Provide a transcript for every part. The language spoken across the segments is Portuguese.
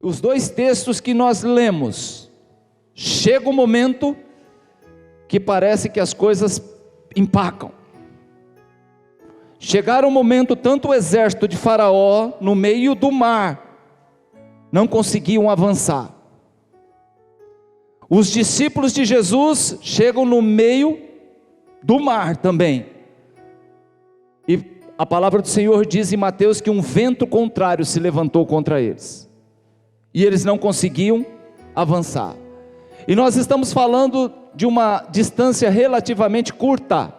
os dois textos que nós lemos, chega um momento que parece que as coisas empacam. Chegaram um momento, tanto o exército de Faraó, no meio do mar, não conseguiam avançar. Os discípulos de Jesus chegam no meio do mar também. E a palavra do Senhor diz em Mateus que um vento contrário se levantou contra eles. E eles não conseguiam avançar. E nós estamos falando de uma distância relativamente curta.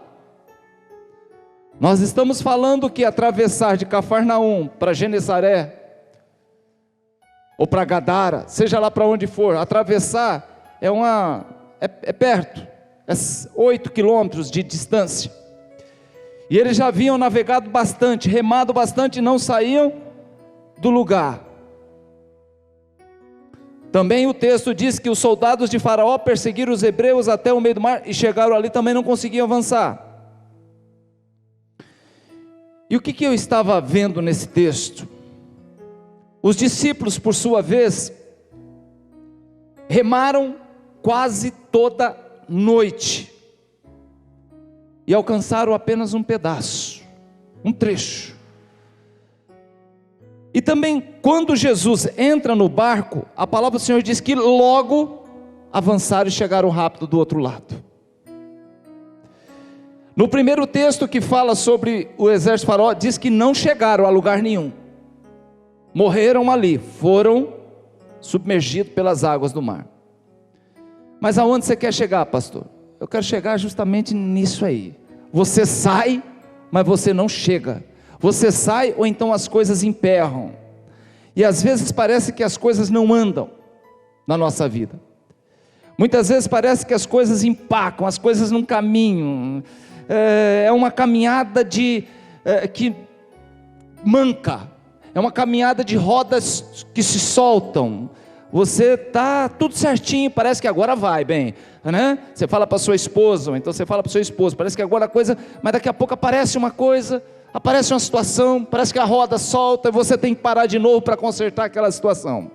Nós estamos falando que atravessar de Cafarnaum para Genesaré, ou para Gadara, seja lá para onde for, atravessar é perto, é 8 quilômetros de distância. E eles já haviam navegado bastante, remado bastante, e não saíam do lugar. Também o texto diz que os soldados de Faraó perseguiram os hebreus até o meio do mar, e chegaram ali, também não conseguiam avançar. E o que eu estava vendo nesse texto? Os discípulos, por sua vez, remaram quase toda noite, e alcançaram apenas um pedaço, um trecho. E também quando Jesus entra no barco, a palavra do Senhor diz que logo avançaram e chegaram rápido do outro lado. No primeiro texto que fala sobre o exército de Faraó, diz que não chegaram a lugar nenhum, morreram ali, foram submergidos pelas águas do mar. Mas aonde você quer chegar, pastor? Eu quero chegar justamente nisso aí. Você sai, mas você não chega. Você sai, ou então as coisas emperram. E às vezes parece que as coisas não andam na nossa vida. Muitas vezes parece que as coisas empacam, as coisas não caminham. É uma caminhada que manca. É uma caminhada de rodas que se soltam. Você está tudo certinho, parece que agora vai bem, né? Você fala para sua esposa, ou então você fala para o seu esposo, parece que agora a coisa, mas daqui a pouco aparece uma coisa, aparece uma situação, parece que a roda solta, e você tem que parar de novo para consertar aquela situação.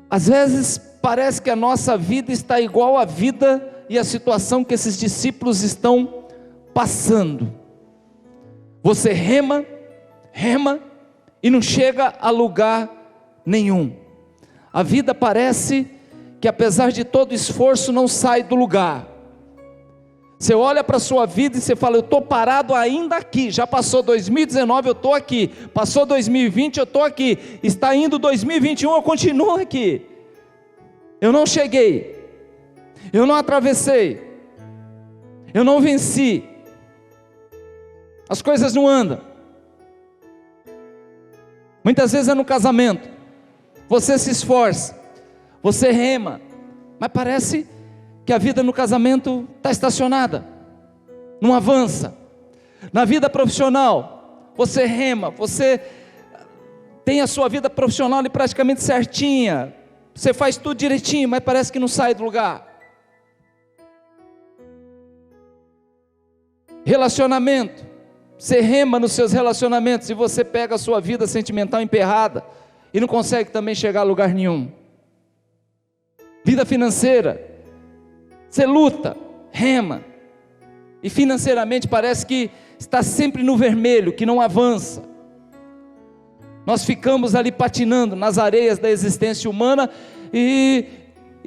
Às vezes parece que a nossa vida está igual à vida e a situação que esses discípulos estão passando. Você rema e não chega a lugar nenhum. A vida parece que, apesar de todo esforço, não sai do lugar. Você olha para a sua vida e você fala: eu estou parado ainda aqui. Já passou 2019, eu estou aqui. Passou 2020, eu estou aqui. Está indo 2021, eu continuo aqui. Eu não cheguei, eu não atravessei, eu não venci. As coisas não andam. Muitas vezes é no casamento. Você se esforça, você rema, mas parece que a vida no casamento está estacionada, não avança. Na vida profissional, você rema, você tem a sua vida profissional ali praticamente certinha, você faz tudo direitinho, mas parece que não sai do lugar. Relacionamento, você rema nos seus relacionamentos e você pega a sua vida sentimental emperrada e não consegue também chegar a lugar nenhum. Vida financeira, você luta, rema, e financeiramente parece que está sempre no vermelho, que não avança. Nós ficamos ali patinando nas areias da existência humana, e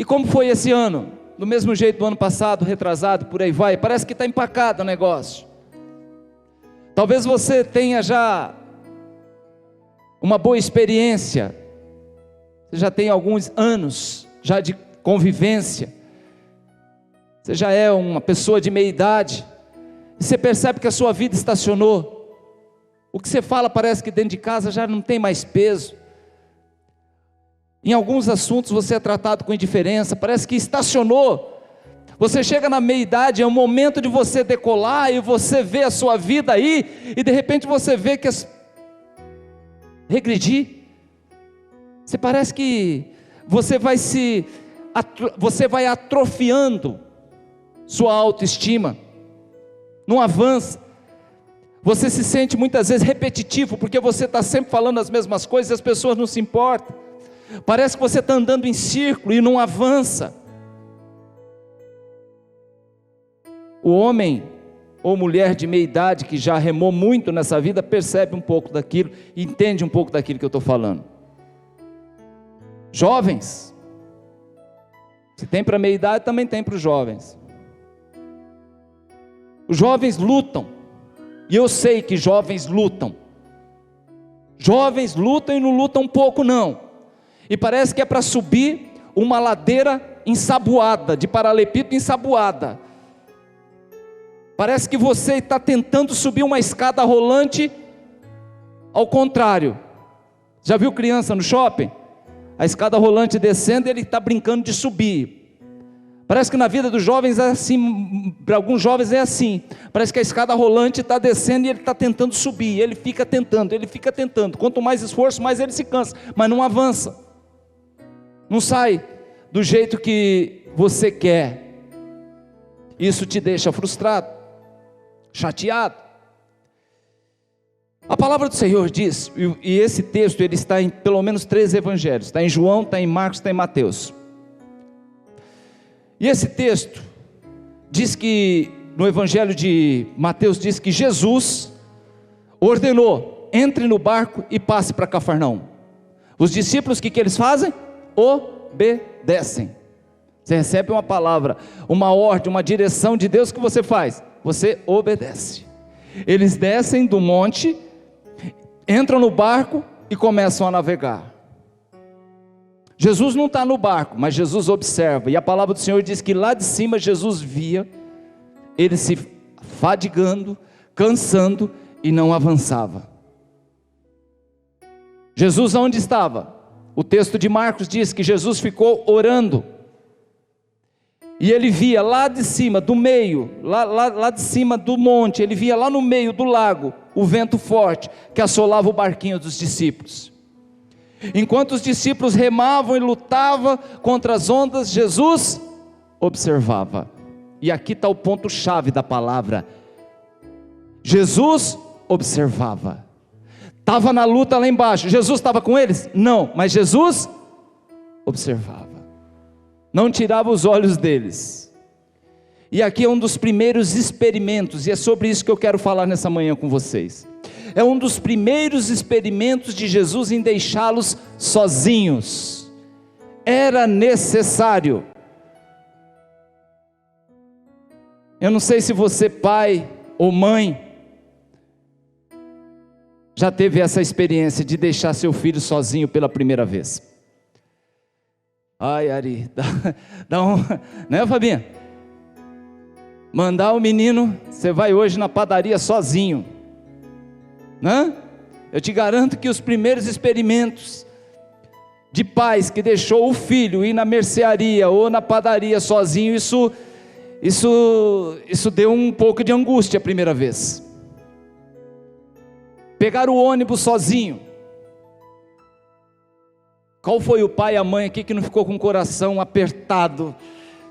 como foi esse ano? Do mesmo jeito do ano passado, retrasado, por aí vai, parece que está empacado o negócio. Talvez você tenha já uma boa experiência, você já tem alguns anos já de convivência, você já é uma pessoa de meia idade, e você percebe que a sua vida estacionou. O que você fala parece que dentro de casa já não tem mais peso. Em alguns assuntos você é tratado com indiferença, parece que estacionou. Você chega na meia idade, é o momento de você decolar, e você vê a sua vida aí, e de repente você vê que regredir. Você parece que você vai atrofiando sua autoestima, não avança. Você se sente muitas vezes repetitivo, porque você está sempre falando as mesmas coisas e as pessoas não se importam. Parece que você está andando em círculo e não avança. O homem ou mulher de meia idade que já remou muito nessa vida, percebe um pouco daquilo, entende um pouco daquilo que eu estou falando. Jovens, se tem para meia idade, também tem para os jovens. Os jovens lutam, e eu sei que jovens lutam. Jovens lutam e não lutam pouco não. E parece que é para subir uma ladeira ensaboada, de paralelepípedo ensaboada. Parece que você está tentando subir uma escada rolante ao contrário. Já viu criança no shopping? A escada rolante descendo e ele está brincando de subir. Parece que na vida dos jovens é assim, para alguns jovens é assim. Parece que a escada rolante está descendo e ele está tentando subir. Ele fica tentando. Quanto mais esforço, mais ele se cansa, mas não avança. Não sai do jeito que você quer. Isso te deixa frustrado, chateado. A palavra do Senhor diz, e esse texto ele está em pelo menos 3 evangelhos, está em João, está em Marcos, está em Mateus. E esse texto diz que, no evangelho de Mateus, diz que Jesus ordenou, entre no barco e passe para Cafarnaum. Os discípulos, o que eles fazem? Obedecem. Você recebe uma palavra, uma ordem, uma direção de Deus, que você faz? Você obedece. Eles descem do monte, entram no barco e começam a navegar. Jesus não está no barco, mas Jesus observa, e a palavra do Senhor diz que lá de cima Jesus via ele se fadigando, cansando e não avançava. Jesus onde estava? O texto de Marcos diz que Jesus ficou orando, e ele via lá de cima, do meio, lá de cima do monte, ele via lá no meio do lago, o vento forte, que assolava o barquinho dos discípulos. Enquanto os discípulos remavam e lutavam contra as ondas, Jesus observava. E aqui está o ponto chave da palavra. Jesus observava. Estava na luta lá embaixo. Jesus estava com eles? Não, mas Jesus observava. Não tirava os olhos deles. E aqui é um dos primeiros experimentos, e é sobre isso que eu quero falar nessa manhã com vocês. É um dos primeiros experimentos de Jesus em deixá-los sozinhos. Era necessário. Eu não sei se você, pai ou mãe, já teve essa experiência de deixar seu filho sozinho pela primeira vez. Ai, Ari, dá um, né, Fabinha? Mandar o menino, você vai hoje na padaria sozinho, né? Eu te garanto que os primeiros experimentos de pais que deixou o filho ir na mercearia ou na padaria sozinho, isso deu um pouco de angústia a primeira vez. Pegar o ônibus sozinho. Qual foi o pai e a mãe aqui que não ficou com o coração apertado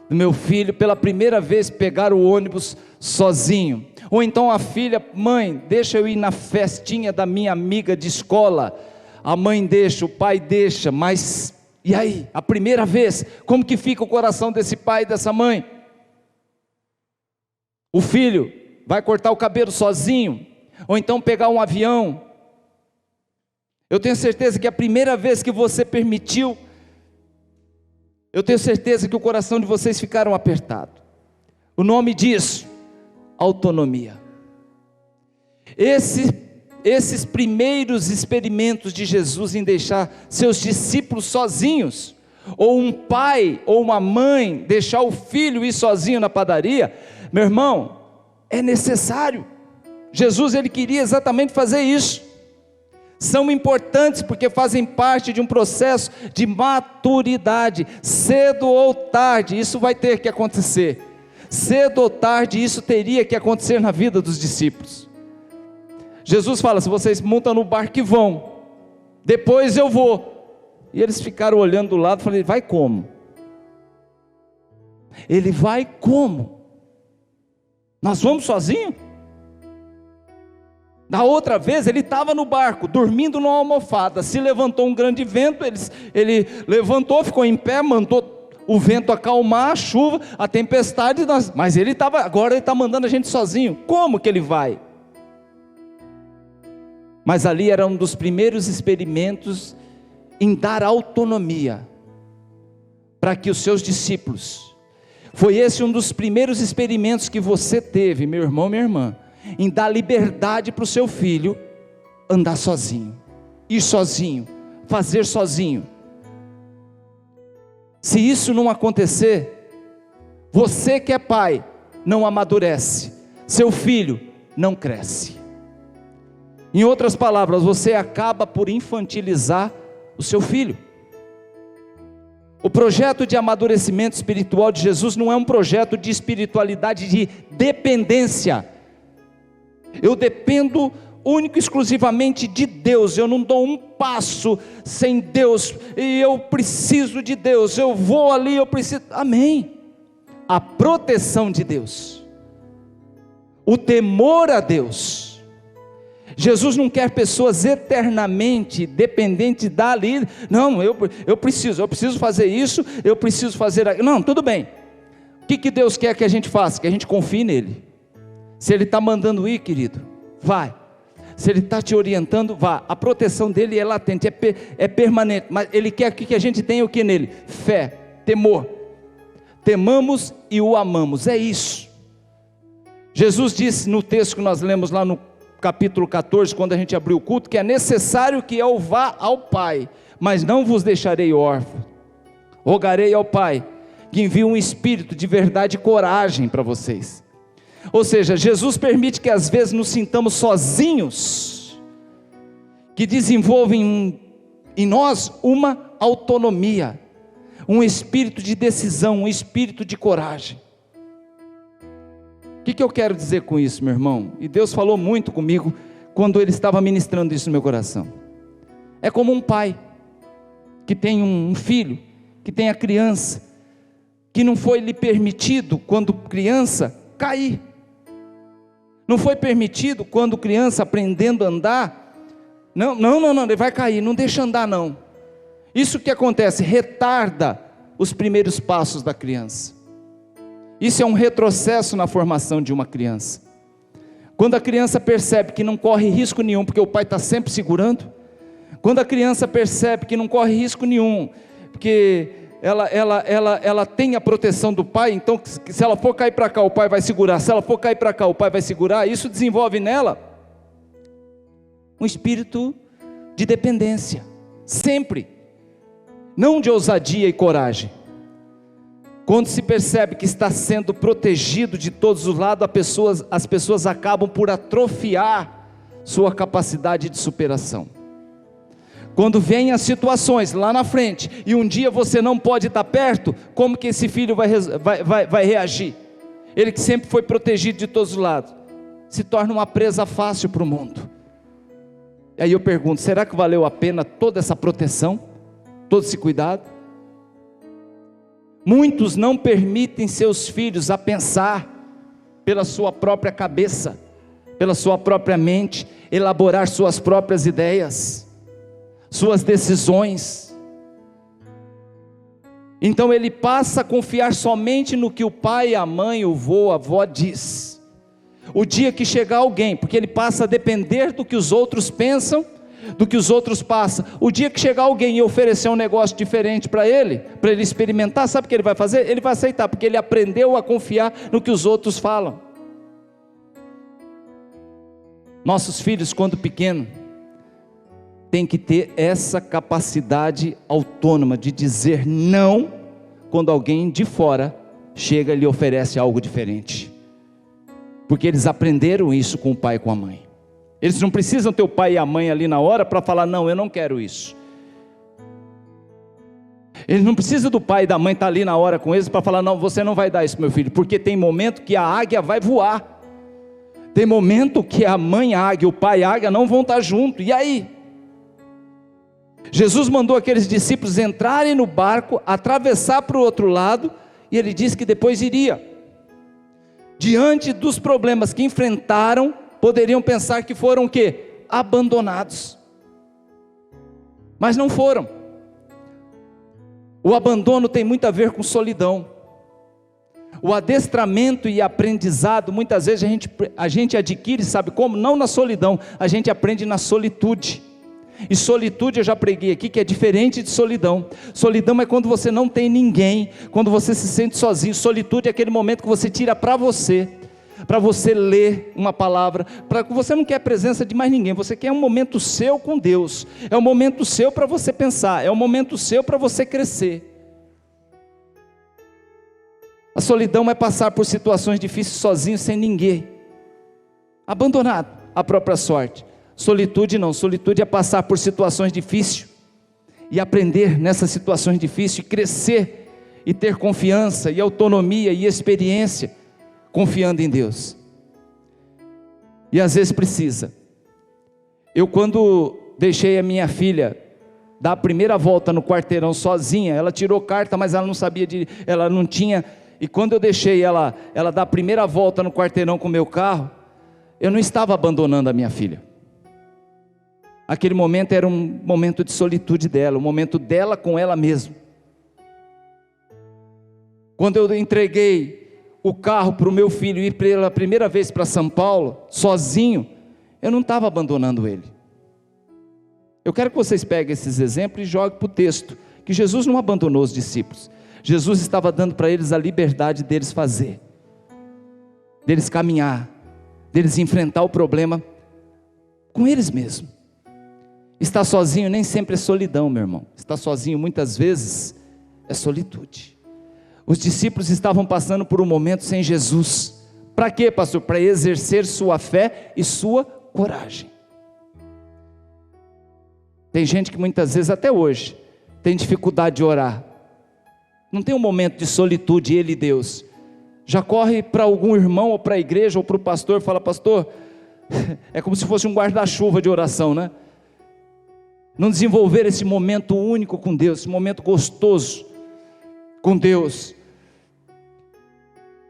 do meu filho pela primeira vez pegar o ônibus sozinho? Ou então a filha: mãe, deixa eu ir na festinha da minha amiga de escola. A mãe deixa, o pai deixa, mas e aí? A primeira vez, como que fica o coração desse pai e dessa mãe? O filho vai cortar o cabelo sozinho, ou então pegar um avião. Eu tenho certeza que a primeira vez que você permitiu, eu tenho certeza que o coração de vocês ficaram apertado. O nome disso, autonomia. Esses primeiros experimentos de Jesus em deixar seus discípulos sozinhos, ou um pai ou uma mãe deixar o filho ir sozinho na padaria, meu irmão, é necessário. Jesus, ele queria exatamente fazer isso. São importantes porque fazem parte de um processo de maturidade. Cedo ou tarde isso vai ter que acontecer. Cedo ou tarde isso teria que acontecer na vida dos discípulos. Jesus fala: se vocês montam no barco e vão, depois eu vou. E eles ficaram olhando do lado e falaram: vai como? Ele vai como? Nós vamos sozinhos? Da outra vez ele estava no barco, dormindo numa almofada, se levantou um grande vento, ele levantou, ficou em pé, mandou o vento acalmar, a chuva, a tempestade, mas agora ele está mandando a gente sozinho. Como que ele vai? Mas ali era um dos primeiros experimentos em dar autonomia para que os seus discípulos, foi esse um dos primeiros experimentos que você teve, meu irmão, minha irmã, em dar liberdade para o seu filho andar sozinho, ir sozinho, fazer sozinho. Se isso não acontecer, você que é pai, não amadurece, seu filho não cresce. Em outras palavras, você acaba por infantilizar o seu filho. O projeto de amadurecimento espiritual de Jesus não é um projeto de espiritualidade de dependência. Eu dependo único e exclusivamente de Deus, eu não dou um passo sem Deus, e eu preciso de Deus, eu vou ali, eu preciso, amém. A proteção de Deus, o temor a Deus. Jesus não quer pessoas eternamente dependentes dali, não, eu preciso fazer isso, eu preciso fazer aquilo, não, tudo bem. O que Deus quer que a gente faça? Que a gente confie nele. Se Ele está mandando ir, querido, vai. Se Ele está te orientando, vá. A proteção dele é latente, é permanente, mas Ele quer que a gente tenha o que nele? Fé, temor. Temamos e o amamos, é isso. Jesus disse no texto que nós lemos lá no capítulo 14, quando a gente abriu o culto, que é necessário que eu vá ao Pai, mas não vos deixarei órfãos. Rogarei ao Pai que envie um espírito de verdade e coragem para vocês. Ou seja, Jesus permite que às vezes nos sintamos sozinhos, que desenvolvem em nós uma autonomia, um espírito de decisão, um espírito de coragem. O que eu quero dizer com isso, meu irmão? E Deus falou muito comigo quando Ele estava ministrando isso no meu coração. É como um pai que tem um filho, que tem a criança, que não foi lhe permitido quando criança cair. Não foi permitido quando criança aprendendo a andar, não, ele vai cair, não deixa andar não. Isso que acontece, retarda os primeiros passos da criança. Isso é um retrocesso na formação de uma criança. Quando a criança percebe que não corre risco nenhum, porque o pai está sempre segurando, quando a criança percebe que não corre risco nenhum, porque ela tem a proteção do pai, então se ela for cair para cá, o pai vai segurar, se ela for cair para cá, o pai vai segurar, isso desenvolve nela um espírito de dependência, sempre, não de ousadia e coragem. Quando se percebe que está sendo protegido de todos os lados, as pessoas acabam por atrofiar sua capacidade de superação. Quando vem as situações lá na frente, e um dia você não pode estar perto, como que esse filho vai reagir? Ele que sempre foi protegido de todos os lados, se torna uma presa fácil para o mundo. E aí eu pergunto, será que valeu a pena toda essa proteção? Todo esse cuidado? Muitos não permitem seus filhos a pensar pela sua própria cabeça, pela sua própria mente, elaborar suas próprias ideias, suas decisões. Então ele passa a confiar somente no que o pai, a mãe, o vô, a avó diz. O dia que chegar alguém, porque ele passa a depender do que os outros pensam, do que os outros passam. O dia que chegar alguém e oferecer um negócio diferente para ele experimentar, sabe o que ele vai fazer? Ele vai aceitar, porque ele aprendeu a confiar no que os outros falam. Nossos filhos, quando pequenos, têm que ter essa capacidade autônoma de dizer não, quando alguém de fora chega e lhe oferece algo diferente, porque eles aprenderam isso com o pai e com a mãe. Eles não precisam ter o pai e a mãe ali na hora para falar, não, eu não quero isso. Eles não precisam do pai e da mãe estar ali na hora com eles para falar, não, você não vai dar isso, meu filho, porque tem momento que a águia vai voar, tem momento que a mãe águia, o pai águia não vão estar juntos, e aí? Jesus mandou aqueles discípulos entrarem no barco, atravessar para o outro lado, e ele disse que depois iria. Diante dos problemas que enfrentaram, poderiam pensar que foram o quê? Abandonados. Mas não foram. O abandono tem muito a ver com solidão. O adestramento e aprendizado, muitas vezes a gente adquire, sabe como? Não na solidão, a gente aprende na solitude. E solitude eu já preguei aqui que é diferente de solidão. Solidão é quando você não tem ninguém, quando você se sente sozinho. Solitude é aquele momento que você tira para você ler uma palavra, você não quer a presença de mais ninguém, você quer um momento seu com Deus, é um momento seu para você pensar, é um momento seu para você crescer. A solidão é passar por situações difíceis sozinho, sem ninguém, abandonado à própria sorte. Solitude não, solitude é passar por situações difíceis e aprender nessas situações difíceis, crescer e ter confiança e autonomia e experiência, confiando em Deus. E às vezes precisa. Eu, quando deixei a minha filha dar a primeira volta no quarteirão sozinha, ela tirou carta, mas ela não sabia, ela não tinha, e quando eu deixei ela dar a primeira volta no quarteirão com o meu carro, eu não estava abandonando a minha filha. Aquele momento era um momento de solitude dela, um momento dela com ela mesma. Quando eu entreguei o carro para o meu filho ir pela primeira vez para São Paulo, sozinho, eu não estava abandonando ele. Eu quero que vocês peguem esses exemplos e joguem para o texto, que Jesus não abandonou os discípulos. Jesus estava dando para eles a liberdade deles fazer, deles caminhar, deles enfrentar o problema com eles mesmos. Estar sozinho nem sempre é solidão, meu irmão. Estar sozinho muitas vezes é solitude. Os discípulos estavam passando por um momento sem Jesus. Para quê, pastor? Para exercer sua fé e sua coragem. Tem gente que muitas vezes, até hoje, tem dificuldade de orar. Não tem um momento de solitude, ele e Deus. Já corre para algum irmão, ou para a igreja, ou para o pastor, fala: pastor, é como se fosse um guarda-chuva de oração, né? Não desenvolver esse momento único com Deus, esse momento gostoso com Deus.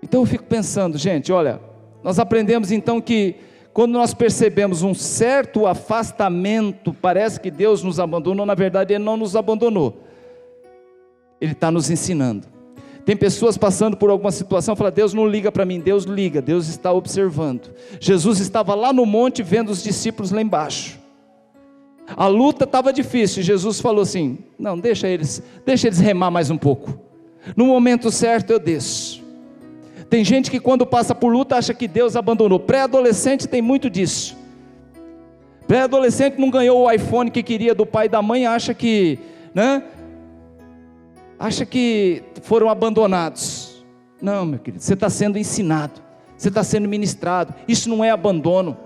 Então eu fico pensando, gente, olha, nós aprendemos então que quando nós percebemos um certo afastamento, parece que Deus nos abandonou. Na verdade Ele não nos abandonou, Ele está nos ensinando. Tem pessoas passando por alguma situação, fala: Deus não liga para mim. Deus liga, Deus está observando. Jesus estava lá no monte vendo os discípulos lá embaixo, a luta estava difícil, Jesus falou assim: não, deixa eles remar mais um pouco, no momento certo eu desço. Tem gente que quando passa por luta acha que Deus abandonou. Pré-adolescente tem muito disso. Pré-adolescente não ganhou o iPhone que queria do pai e da mãe, acha que foram abandonados. Não, meu querido, você está sendo ensinado, você está sendo ministrado, isso não é abandono.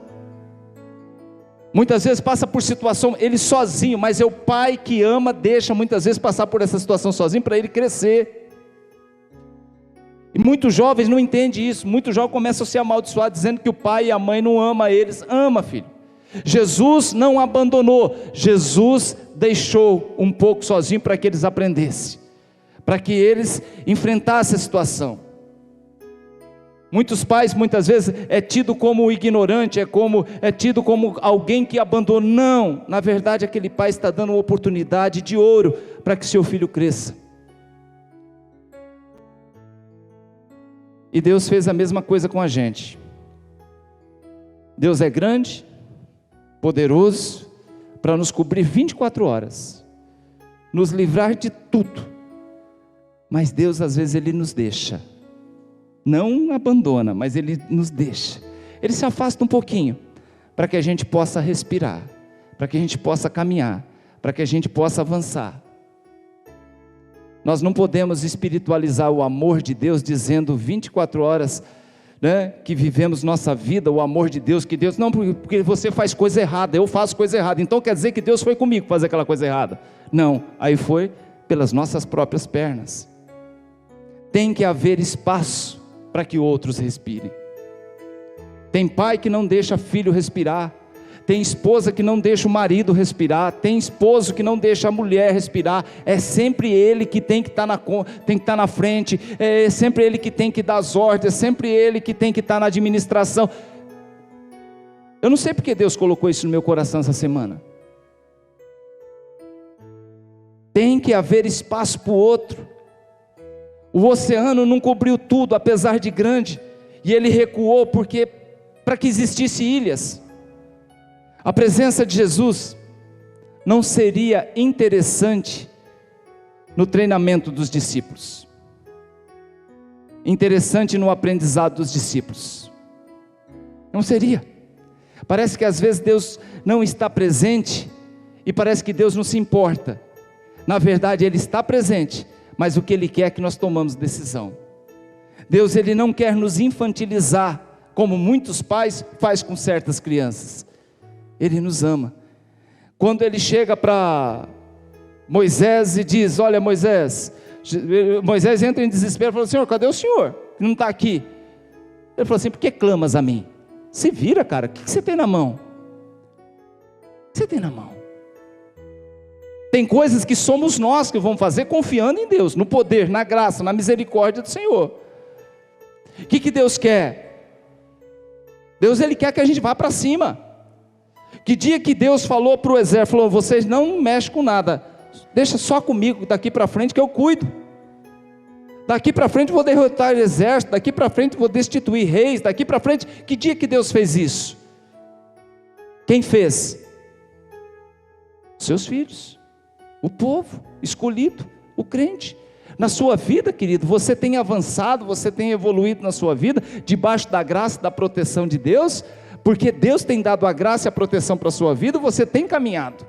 Muitas vezes passa por situação, ele sozinho, mas é o pai que ama, deixa muitas vezes passar por essa situação sozinho, para ele crescer. E muitos jovens não entendem isso, muitos jovens começam a se amaldiçoar, dizendo que o pai e a mãe não amam eles. Ama, filho. Jesus não abandonou, Jesus deixou um pouco sozinho para que eles aprendessem, para que eles enfrentassem a situação. Muitos pais, muitas vezes, é tido como ignorante, é tido como alguém que abandonou. Não, na verdade aquele pai está dando uma oportunidade de ouro, para que seu filho cresça. E Deus fez a mesma coisa com a gente. Deus é grande, poderoso, para nos cobrir 24 horas, nos livrar de tudo. Mas Deus às vezes Ele nos deixa, não abandona, mas Ele nos deixa. Ele se afasta um pouquinho, para que a gente possa respirar, para que a gente possa caminhar, para que a gente possa avançar. Nós não podemos espiritualizar o amor de Deus, dizendo 24 horas, que vivemos nossa vida, o amor de Deus, que Deus, não, porque você faz coisa errada, eu faço coisa errada, então quer dizer que Deus foi comigo fazer aquela coisa errada. Não, aí foi pelas nossas próprias pernas. Tem que haver espaço para que outros respirem. Tem pai que não deixa filho respirar, tem esposa que não deixa o marido respirar, tem esposo que não deixa a mulher respirar. É sempre ele que tem que estar na frente, é sempre ele que tem que dar as ordens, é sempre ele que tem que estar na administração. Eu não sei porque Deus colocou isso no meu coração essa semana. Tem que haver espaço para o outro. O oceano não cobriu tudo, apesar de grande, e ele recuou para que existisse ilhas. A presença de Jesus não seria interessante no treinamento dos discípulos, interessante no aprendizado dos discípulos. Não seria. Parece que às vezes Deus não está presente e parece que Deus não se importa. Na verdade Ele está presente, mas o que Ele quer é que nós tomamos decisão. Deus, Ele não quer nos infantilizar, como muitos pais fazem com certas crianças. Ele nos ama. Quando Ele chega para Moisés e diz: olha Moisés entra em desespero e fala: Senhor, cadê o Senhor? Que não está aqui. Ele falou assim: por que clamas a mim? Se vira, cara, o que você tem na mão? O que você tem na mão? Tem coisas que somos nós que vamos fazer confiando em Deus, no poder, na graça, na misericórdia do Senhor. O que Deus quer? Deus, Ele quer que a gente vá para cima. Que dia que Deus falou para o exército, falou: vocês não mexem com nada, deixa só comigo, daqui para frente que eu cuido. Daqui para frente vou derrotar o exército, daqui para frente vou destituir reis, daqui para frente. Que dia que Deus fez isso? Quem fez? Seus filhos, o povo escolhido, o crente. Na sua vida, querido, você tem avançado, você tem evoluído na sua vida, debaixo da graça e da proteção de Deus, porque Deus tem dado a graça e a proteção para a sua vida, você tem caminhado.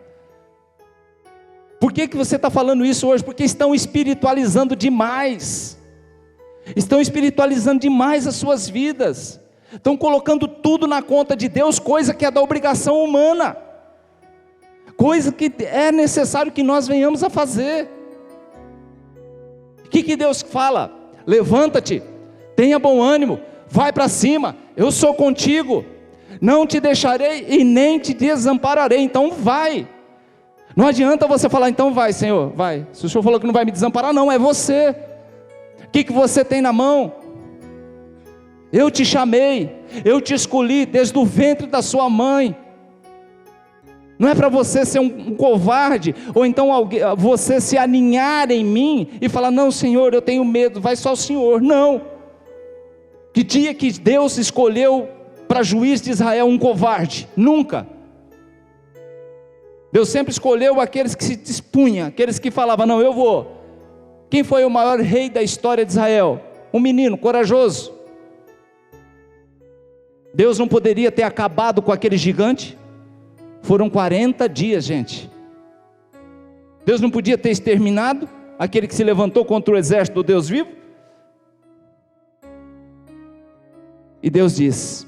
Por que você está falando isso hoje? Porque estão espiritualizando demais. Estão espiritualizando demais as suas vidas. Estão colocando tudo na conta de Deus, coisa que é da obrigação humana. Coisa que é necessário que nós venhamos a fazer. O que Deus fala? Levanta-te, tenha bom ânimo, vai para cima, eu sou contigo. Não te deixarei e nem te desampararei. Então vai. Não adianta você falar: então vai, Senhor, vai. Se o Senhor falou que não vai me desamparar, não, é você. O que você tem na mão? Eu te chamei, eu te escolhi desde o ventre da sua mãe. Não é para você ser um covarde, ou então você se aninhar em mim e falar: não, Senhor, eu tenho medo, vai só o Senhor. Não. Que dia que Deus escolheu para juiz de Israel um covarde? Nunca. Deus sempre escolheu aqueles que se dispunham, aqueles que falavam: não, eu vou. Quem foi o maior rei da história de Israel? Um menino corajoso. Deus não poderia ter acabado com aquele gigante? Foram 40 dias, gente. Deus não podia ter exterminado aquele que se levantou contra o exército do Deus vivo? E Deus diz: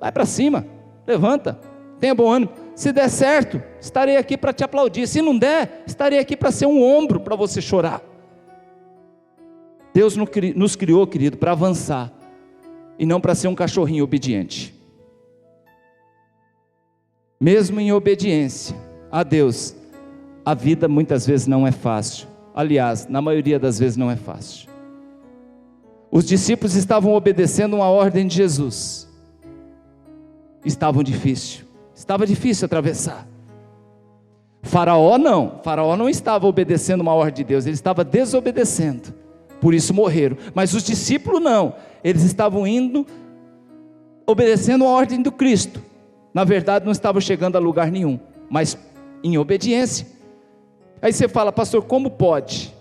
vai para cima, levanta, tenha bom ânimo. Se der certo, estarei aqui para te aplaudir. Se não der, estarei aqui para ser um ombro para você chorar. Deus nos criou, querido, para avançar, e não para ser um cachorrinho obediente. Mesmo em obediência a Deus, a vida muitas vezes não é fácil. Aliás, na maioria das vezes não é fácil. Os discípulos estavam obedecendo uma ordem de Jesus. Estava difícil atravessar. Faraó não estava obedecendo uma ordem de Deus, ele estava desobedecendo, por isso morreram. Mas os discípulos não, eles estavam indo, obedecendo a ordem do Cristo. Na verdade não estavam chegando a lugar nenhum, mas em obediência. Aí você fala: pastor, como pode?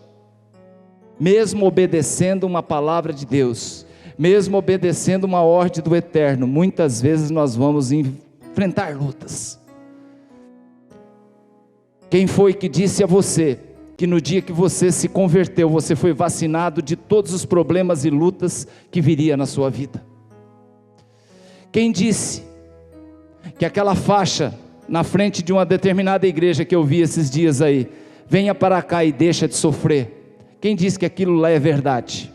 Mesmo obedecendo uma palavra de Deus, mesmo obedecendo uma ordem do Eterno, muitas vezes nós vamos enfrentar lutas. Quem foi que disse a você que no dia que você se converteu, você foi vacinado de todos os problemas e lutas que viria na sua vida? Quem disse que aquela faixa na frente de uma determinada igreja que eu vi esses dias aí, venha para cá e deixa de sofrer? Quem disse que aquilo lá é verdade?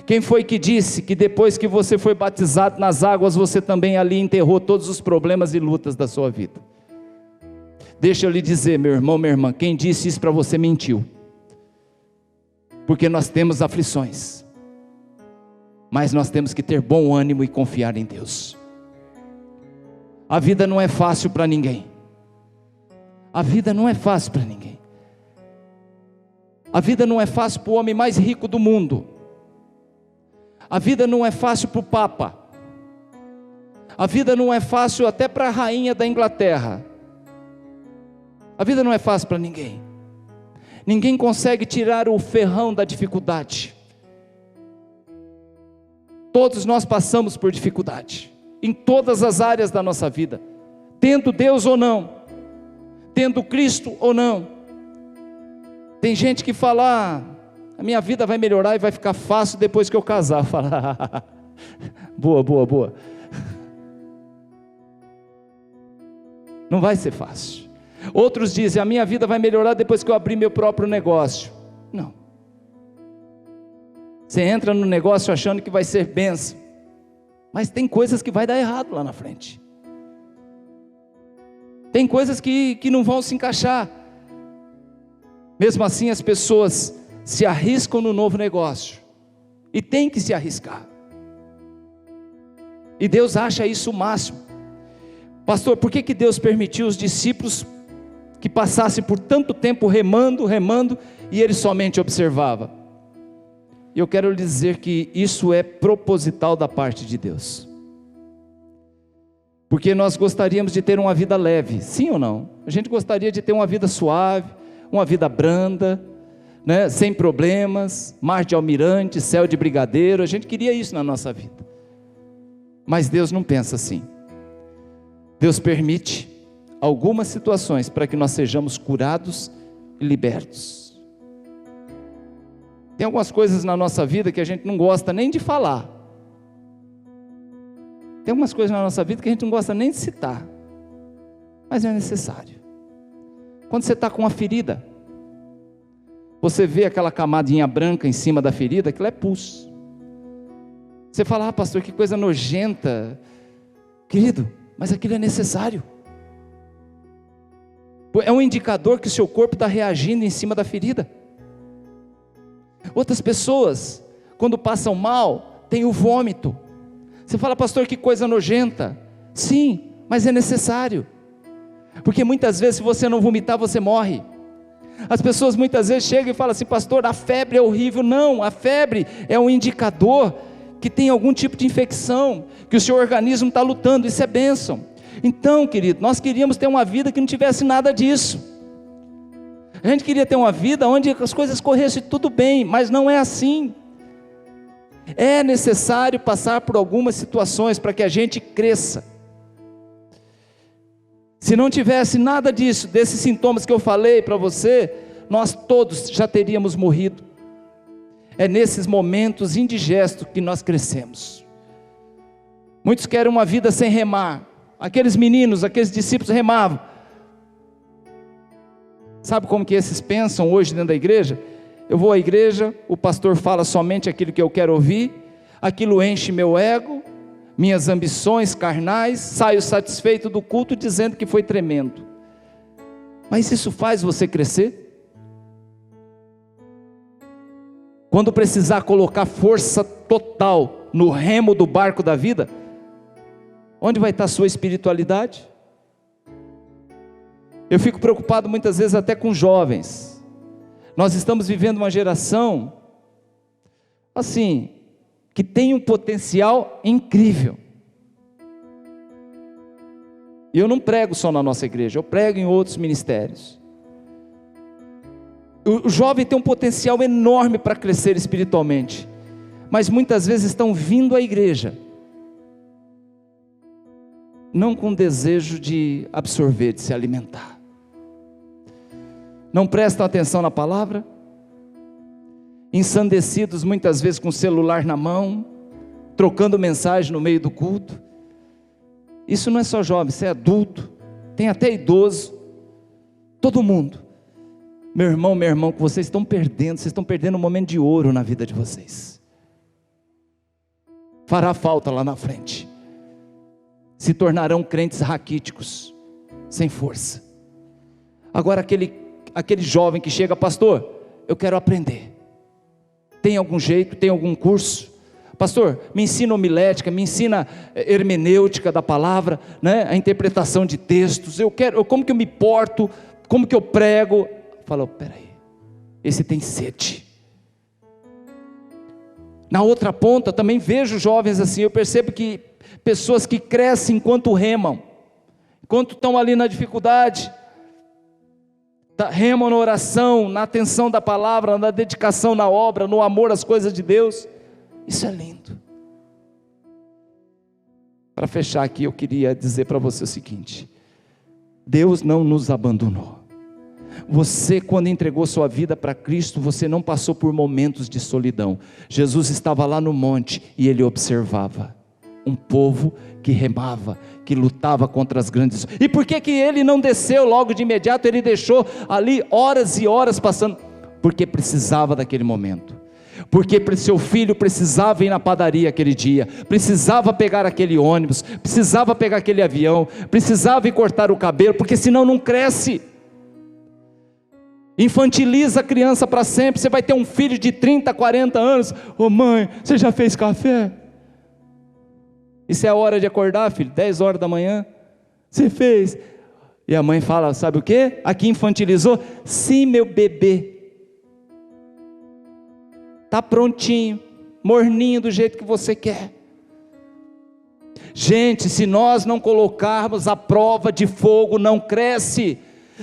Quem foi que disse que depois que você foi batizado nas águas, você também ali enterrou todos os problemas e lutas da sua vida? Deixa eu lhe dizer, meu irmão, minha irmã, quem disse isso para você mentiu. Porque nós temos aflições, mas nós temos que ter bom ânimo e confiar em Deus. A vida não é fácil para ninguém. A vida não é fácil para ninguém. A vida não é fácil para o homem mais rico do mundo. A vida não é fácil para o Papa. A vida não é fácil até para a rainha da Inglaterra. A vida não é fácil para ninguém. Ninguém consegue tirar o ferrão da dificuldade. Todos nós passamos por dificuldade, em todas as áreas da nossa vida, tendo Deus ou não, tendo Cristo ou não. Tem gente que fala, a minha vida vai melhorar e vai ficar fácil depois que eu casar. Fala, boa. Não vai ser fácil. Outros dizem, a minha vida vai melhorar depois que eu abrir meu próprio negócio. Não. Você entra no negócio achando que vai ser bênção, mas tem coisas que vai dar errado lá na frente. Tem coisas que não vão se encaixar. Mesmo assim as pessoas se arriscam no novo negócio, e tem que se arriscar, e Deus acha isso o máximo. Pastor, por que Deus permitiu os discípulos que passassem por tanto tempo remando, e ele somente observava? E eu quero lhe dizer que isso é proposital da parte de Deus, porque nós gostaríamos de ter uma vida leve, sim ou não? A gente gostaria de ter uma vida suave, uma vida branda, né? Sem problemas, mar de almirante, céu de brigadeiro. A gente queria isso na nossa vida, mas Deus não pensa assim. Deus permite algumas situações para que nós sejamos curados e libertos. Tem algumas coisas na nossa vida que a gente não gosta nem de falar. Tem algumas coisas na nossa vida que a gente não gosta nem de citar, mas é necessário. Quando você está com uma ferida, você vê aquela camadinha branca em cima da ferida, aquilo é pus. Você fala, pastor, que coisa nojenta. Querido, mas aquilo é necessário. É um indicador que o seu corpo está reagindo em cima da ferida. Outras pessoas, quando passam mal, tem o vômito. Você fala, pastor, que coisa nojenta. Sim, mas é necessário. Porque muitas vezes, se você não vomitar, você morre. As pessoas muitas vezes chegam e falam assim, pastor, a febre é horrível. Não, a febre é um indicador que tem algum tipo de infecção, que o seu organismo está lutando. Isso é bênção. Então, querido, nós queríamos ter uma vida que não tivesse nada disso. A gente queria ter uma vida onde as coisas corressem tudo bem, mas não é assim. É necessário passar por algumas situações para que a gente cresça. Se não tivesse nada disso, desses sintomas que eu falei para você, nós todos já teríamos morrido. É nesses momentos indigestos que nós crescemos. Muitos querem uma vida sem remar. Aqueles meninos, aqueles discípulos remavam. Sabe como que esses pensam hoje dentro da igreja? Eu vou à igreja, o pastor fala somente aquilo que eu quero ouvir, aquilo enche meu ego, minhas ambições carnais, saio satisfeito do culto dizendo que foi tremendo. Mas isso faz você crescer? Quando precisar colocar força total no remo do barco da vida, onde vai estar a sua espiritualidade? Eu fico preocupado muitas vezes até com jovens. Nós estamos vivendo uma geração assim, que tem um potencial incrível. E eu não prego só na nossa igreja, eu prego em outros ministérios. O jovem tem um potencial enorme para crescer espiritualmente, mas muitas vezes estão vindo à igreja não com desejo de absorver, de se alimentar. Não prestam atenção na palavra, ensandecidos muitas vezes com o celular na mão, trocando mensagem no meio do culto. Isso não é só jovem, isso é adulto, tem até idoso, todo mundo. Meu irmão, que vocês estão perdendo um momento de ouro na vida de vocês. Fará falta lá na frente. Se tornarão crentes raquíticos, sem força. Agora aquele jovem que chega, pastor, eu quero aprender. Tem algum jeito, tem algum curso? Pastor, me ensina homilética, me ensina hermenêutica da palavra, né? A interpretação de textos, como que eu me porto, como que eu prego. Falou, peraí, esse tem sede. Na outra ponta também vejo jovens assim, eu percebo que pessoas que crescem enquanto remam, enquanto estão ali na dificuldade, remam na oração, na atenção da palavra, na dedicação na obra, no amor às coisas de Deus. Isso é lindo. Para fechar aqui, eu queria dizer para você o seguinte: Deus não nos abandonou. Você, quando entregou sua vida para Cristo, você não passou por momentos de solidão. Jesus estava lá no monte e Ele observava um povo que remava, que lutava contra as grandes. E por que Ele não desceu logo de imediato? Ele deixou ali horas e horas passando, porque precisava daquele momento, porque seu filho precisava ir na padaria aquele dia, precisava pegar aquele ônibus, precisava pegar aquele avião, precisava ir cortar o cabelo, porque senão não cresce. Infantiliza a criança para sempre. Você vai ter um filho de 30, 40 anos, ô mãe, você já fez café? Isso é a hora de acordar, filho, 10 horas da manhã, você fez? E a mãe fala, sabe o que? Aqui infantilizou, sim meu bebê, está prontinho, morninho do jeito que você quer. Gente, se nós não colocarmos a prova de fogo, não cresce.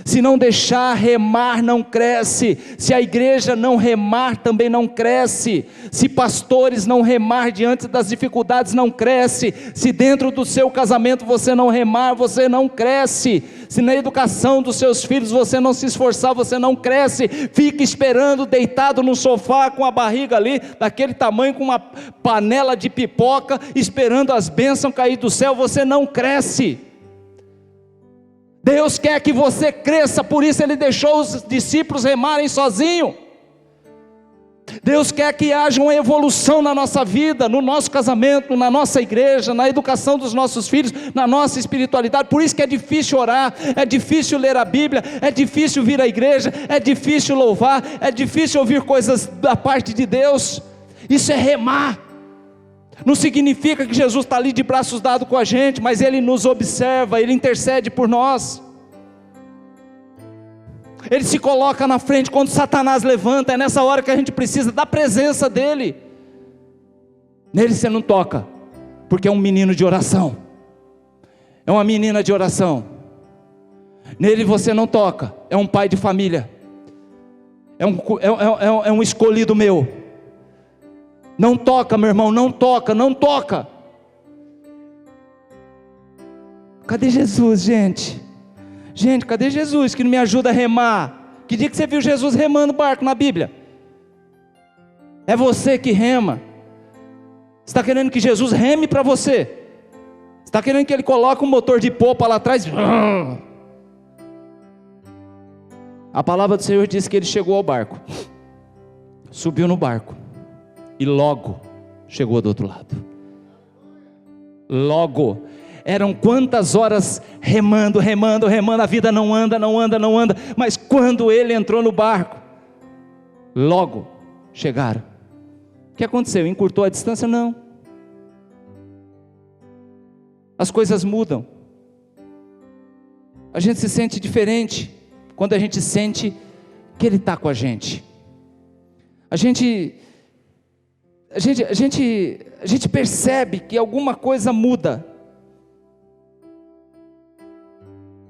Se não deixar remar, não cresce. Se a igreja não remar, também não cresce. Se pastores não remar diante das dificuldades, não cresce. Se dentro do seu casamento você não remar, você não cresce. Se na educação dos seus filhos você não se esforçar, você não cresce. Fica esperando, deitado no sofá, com a barriga ali, daquele tamanho, com uma panela de pipoca, esperando as bênçãos cair do céu, você não cresce. Deus quer que você cresça, por isso Ele deixou os discípulos remarem sozinhos. Deus quer que haja uma evolução na nossa vida, no nosso casamento, na nossa igreja, na educação dos nossos filhos, na nossa espiritualidade. Por isso que é difícil orar, é difícil ler a Bíblia, é difícil vir à igreja, é difícil louvar, é difícil ouvir coisas da parte de Deus. Isso é remar. Não significa que Jesus está ali de braços dados com a gente, mas Ele nos observa, Ele intercede por nós. Ele se coloca na frente quando Satanás levanta. É nessa hora que a gente precisa da presença dEle. Nele você não toca, porque é um menino de oração, é uma menina de oração. Nele você não toca, é um pai de família, é um escolhido meu. Não toca, meu irmão, não toca, não toca. Cadê Jesus, gente? Gente, cadê Jesus que não me ajuda a remar? Que dia que você viu Jesus remando o barco na Bíblia? É você que rema. Você está querendo que Jesus reme para você? Você está querendo que Ele coloque um motor de popa lá atrás? A palavra do Senhor diz que Ele chegou ao barco, subiu no barco, e logo chegou do outro lado. Logo. Eram quantas horas remando, a vida não anda, mas quando Ele entrou no barco, logo chegaram. O que aconteceu? Encurtou a distância? Não. As coisas mudam. A gente se sente diferente quando a gente sente que Ele está com a gente. A gente percebe que alguma coisa muda.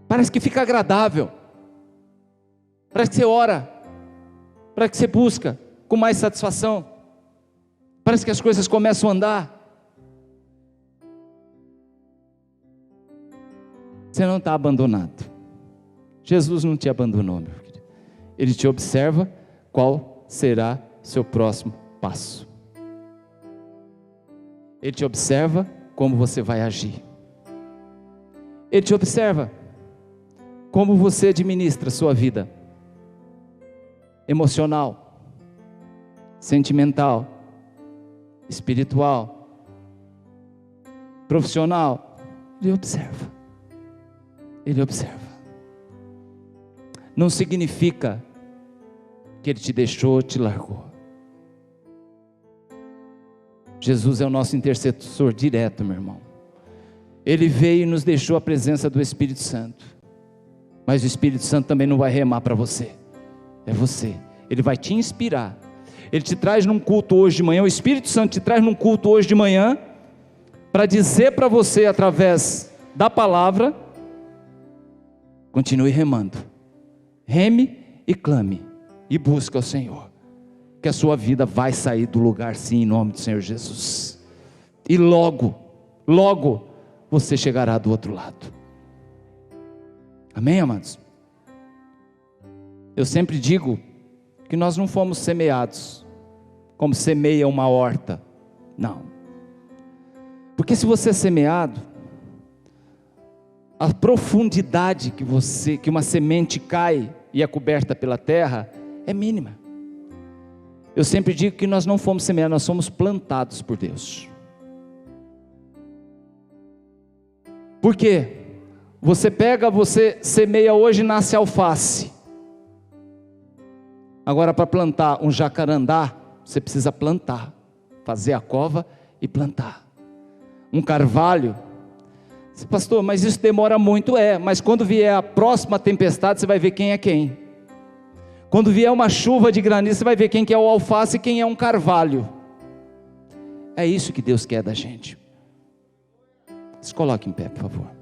Parece que fica agradável. Parece que você ora. Parece que você busca com mais satisfação. Parece que as coisas começam a andar. Você não está abandonado. Jesus não te abandonou, meu querido. Ele te observa qual será seu próximo passo. Ele te observa como você vai agir. Ele te observa como você administra a sua vida emocional, sentimental, espiritual, profissional. Ele observa. Ele observa. Não significa que Ele te deixou, te largou. Jesus é o nosso intercessor direto, meu irmão. Ele veio e nos deixou a presença do Espírito Santo. Mas o Espírito Santo também não vai remar para você. É você. Ele vai te inspirar. Ele te traz num culto hoje de manhã. O Espírito Santo te traz num culto hoje de manhã para dizer para você através da palavra: continue remando. Reme e clame e busque ao Senhor, que a sua vida vai sair do lugar sim, em nome do Senhor Jesus. E logo, logo você chegará do outro lado. Amém, amados? Eu sempre digo que nós não fomos semeados como semeia uma horta. Não. Porque se você é semeado, a profundidade que uma semente cai e é coberta pela terra é mínima. Eu sempre digo que nós não fomos semeados, nós somos plantados por Deus. Por quê? Você semeia hoje e nasce alface. Agora, para plantar um jacarandá, você precisa plantar, fazer a cova e plantar. Um carvalho, pastor, mas isso demora muito. Mas quando vier a próxima tempestade, você vai ver quem é quem. Quando vier uma chuva de granizo, você vai ver quem que é o alface e quem é um carvalho. É isso que Deus quer da gente. Se coloque em pé, por favor.